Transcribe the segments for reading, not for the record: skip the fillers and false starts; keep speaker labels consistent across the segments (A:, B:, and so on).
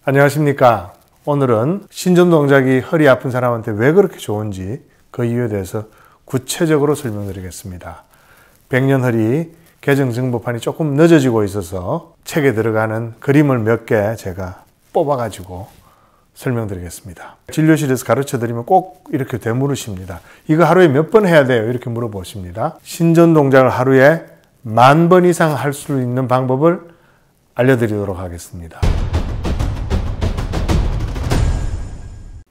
A: 안녕하십니까. 오늘은 신전 동작이 허리 아픈 사람한테 왜 그렇게 좋은지 그 이유에 대해서 구체적으로 설명드리겠습니다. 백년허리 개정 정보판이 조금 늦어지고 있어서 책에 들어가는 그림을 몇 개 제가 뽑아가지고 설명드리겠습니다. 진료실에서 가르쳐드리면 꼭 이렇게 되물으십니다. 이거 하루에 몇 번 해야 돼요? 이렇게 물어보십니다. 신전 동작을 하루에 10,000번 이상 할 수 있는 방법을 알려드리도록 하겠습니다.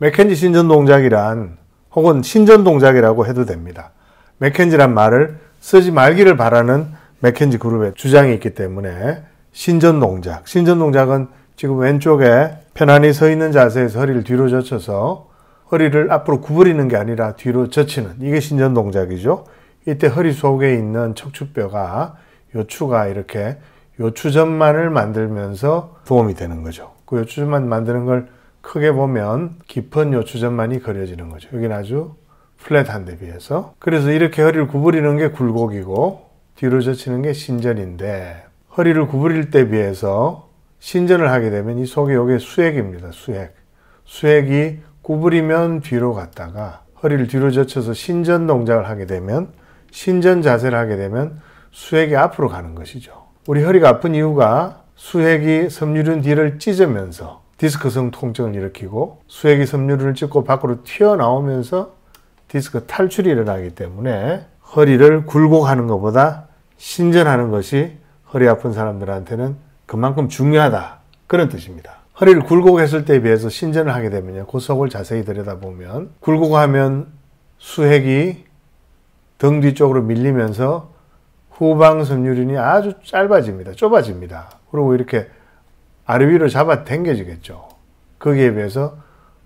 A: 맥켄지 신전 동작이란 혹은 신전 동작이라고 해도 됩니다. 맥켄지란 말을 쓰지 말기를 바라는 맥켄지 그룹의 주장이 있기 때문에 신전 동작. 신전 동작은 지금 왼쪽에 편안히 서 있는 자세에서 허리를 뒤로 젖혀서 허리를 앞으로 구부리는 게 아니라 뒤로 젖히는 이게 신전 동작이죠. 이때 허리 속에 있는 척추뼈가 요추가 이렇게 요추전만을 만들면서 도움이 되는 거죠. 그 요추전만 만드는 걸 크게 보면 깊은 요추전만이 그려지는 거죠. 여기는 아주 플랫한 데 비해서. 그래서 이렇게 허리를 구부리는 게 굴곡이고 뒤로 젖히는 게 신전인데 허리를 구부릴 때 비해서 신전을 하게 되면 이 속에 요게 수액입니다. 수액이 구부리면 뒤로 갔다가 허리를 뒤로 젖혀서 신전 동작을 하게 되면 신전 자세를 하게 되면 수액이 앞으로 가는 것이죠. 우리 허리가 아픈 이유가 수액이 섬유륜 뒤를 찢으면서 디스크성 통증을 일으키고 수액이 섬유륜을 찢고 밖으로 튀어나오면서 디스크 탈출이 일어나기 때문에 허리를 굴곡하는 것보다 신전하는 것이 허리 아픈 사람들한테는 그만큼 중요하다. 그런 뜻입니다. 허리를 굴곡했을 때에 비해서 신전을 하게 되면요. 그 속을 자세히 들여다보면 굴곡하면 수액이 등 뒤쪽으로 밀리면서 후방 섬유륜이 아주 짧아집니다. 좁아집니다. 그리고 이렇게 아래 위로 잡아 당겨지겠죠. 거기에 비해서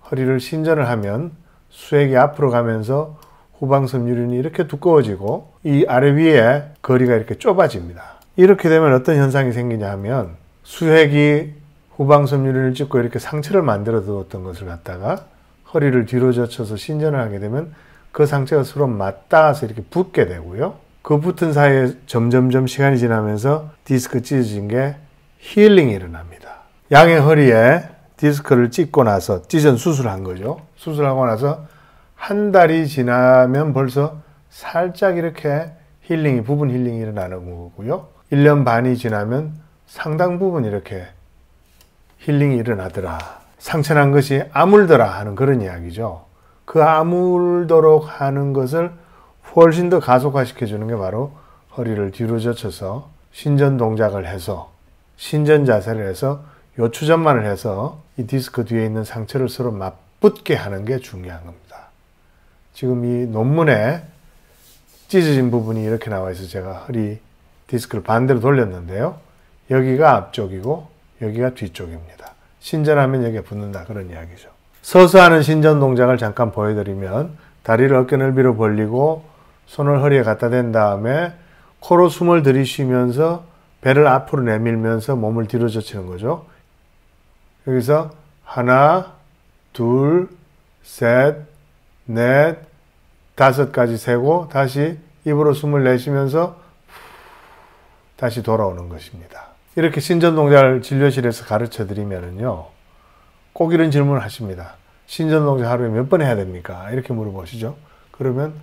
A: 허리를 신전을 하면 수액이 앞으로 가면서 후방 섬유륜이 이렇게 두꺼워지고 이 아래 위에 거리가 이렇게 좁아집니다. 이렇게 되면 어떤 현상이 생기냐 하면 수액이 후방 섬유륜을 찢고 이렇게 상처를 만들어 두었던 것을 갖다가 허리를 뒤로 젖혀서 신전을 하게 되면 그 상처가 서로 맞닿아서 이렇게 붙게 되고요. 그 붙은 사이에 점점점 시간이 지나면서 디스크 찢어진 게 힐링이 일어납니다. 양의 허리에 디스크를 찢고 나서 찢은 수술한 거죠. 수술하고 나서 한 달이 지나면 벌써 살짝 이렇게 부분 힐링이 일어나는 거고요. 1년 반이 지나면 상당 부분 이렇게 힐링이 일어나더라. 상처난 것이 아물더라 하는 그런 이야기죠. 그 아물도록 하는 것을 훨씬 더 가속화시켜 주는 게 바로 허리를 뒤로 젖혀서 신전 동작을 해서 신전 자세를 해서 요추전만을 해서 이 디스크 뒤에 있는 상처를 서로 맞붙게 하는 게 중요한 겁니다. 지금 이 논문에 찢어진 부분이 이렇게 나와 있어서 제가 허리 디스크를 반대로 돌렸는데요. 여기가 앞쪽이고 여기가 뒤쪽입니다. 신전하면 여기에 붙는다 그런 이야기죠. 서서 하는 신전 동작을 잠깐 보여드리면 다리를 어깨 넓이로 벌리고 손을 허리에 갖다 댄 다음에 코로 숨을 들이쉬면서 배를 앞으로 내밀면서 몸을 뒤로 젖히는 거죠. 여기서 하나, 둘, 셋, 넷, 5까지 세고 다시 입으로 숨을 내쉬면서 다시 돌아오는 것입니다. 이렇게 신전 동작을 진료실에서 가르쳐 드리면은요, 꼭 이런 질문을 하십니다. 신전 동작 하루에 몇 번 해야 됩니까? 이렇게 물어보시죠. 그러면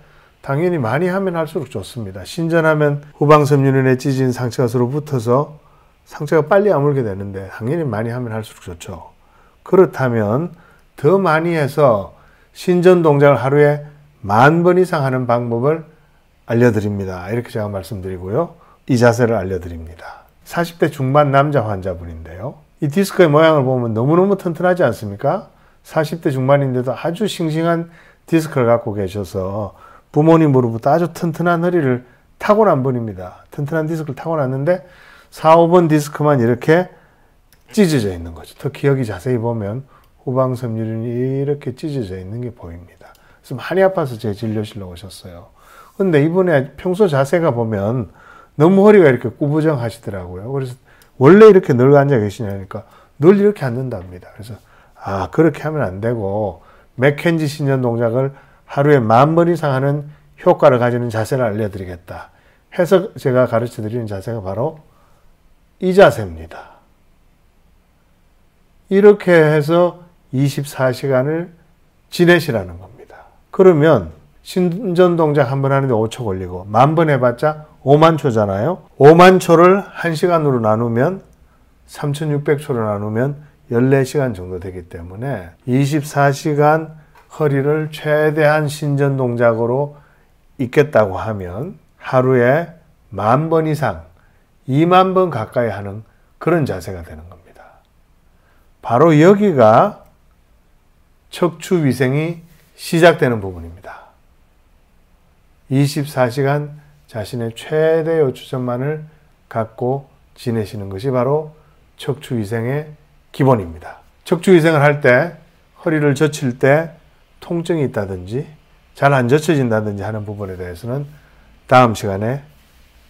A: 당연히 많이 하면 할수록 좋습니다. 신전하면 후방 섬유륜에 찢은 상처가 서로 붙어서 상처가 빨리 아물게 되는데 당연히 많이 하면 할수록 좋죠. 그렇다면 더 많이 해서 신전 동작을 하루에 10,000번 이상 하는 방법을 알려드립니다. 이렇게 제가 말씀드리고요. 이 자세를 알려드립니다. 40대 중반 남자 환자분인데요. 이 디스크의 모양을 보면 너무너무 튼튼하지 않습니까? 40대 중반인데도 아주 싱싱한 디스크를 갖고 계셔서 부모님으로부터 아주 튼튼한 허리를 타고난 분입니다. 튼튼한 디스크를 타고났는데 4, 5번 디스크만 이렇게 찢어져 있는 거죠. 특히 여기 자세히 보면 후방 섬유륜이 이렇게 찢어져 있는 게 보입니다. 그래서 많이 아파서 제 진료실로 오셨어요. 근데 이분의 평소 자세가 보면 너무 허리가 이렇게 꾸부정 하시더라고요. 그래서 원래 이렇게 늘 앉아 계시냐니까 늘 이렇게 앉는답니다. 그래서 그렇게 하면 안 되고 맥켄지 신전 동작을 하루에 10,000번 이상 하는 효과를 가지는 자세를 알려드리겠다 해서 제가 가르쳐 드리는 자세가 바로 이 자세입니다. 이렇게 해서 24시간을 지내시라는 겁니다. 그러면 신전 동작 한 번 하는데 5초 걸리고 10,000번 해봤자 5만 초잖아요. 5만 초를 1시간으로 나누면 3,600초로 나누면 14시간 정도 되기 때문에 24시간 허리를 최대한 신전 동작으로 있겠다고 하면 하루에 10,000번 이상 20,000번 가까이 하는 그런 자세가 되는 겁니다. 바로 여기가 척추 위생이 시작되는 부분입니다. 24시간 자신의 최대의 주전만을 갖고 지내시는 것이 바로 척추 위생의 기본입니다. 척추 위생을 할 때 허리를 젖힐 때 통증이 있다든지 잘 안 젖혀진다든지 하는 부분에 대해서는 다음 시간에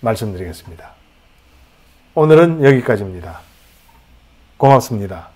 A: 말씀드리겠습니다. 오늘은 여기까지입니다. 고맙습니다.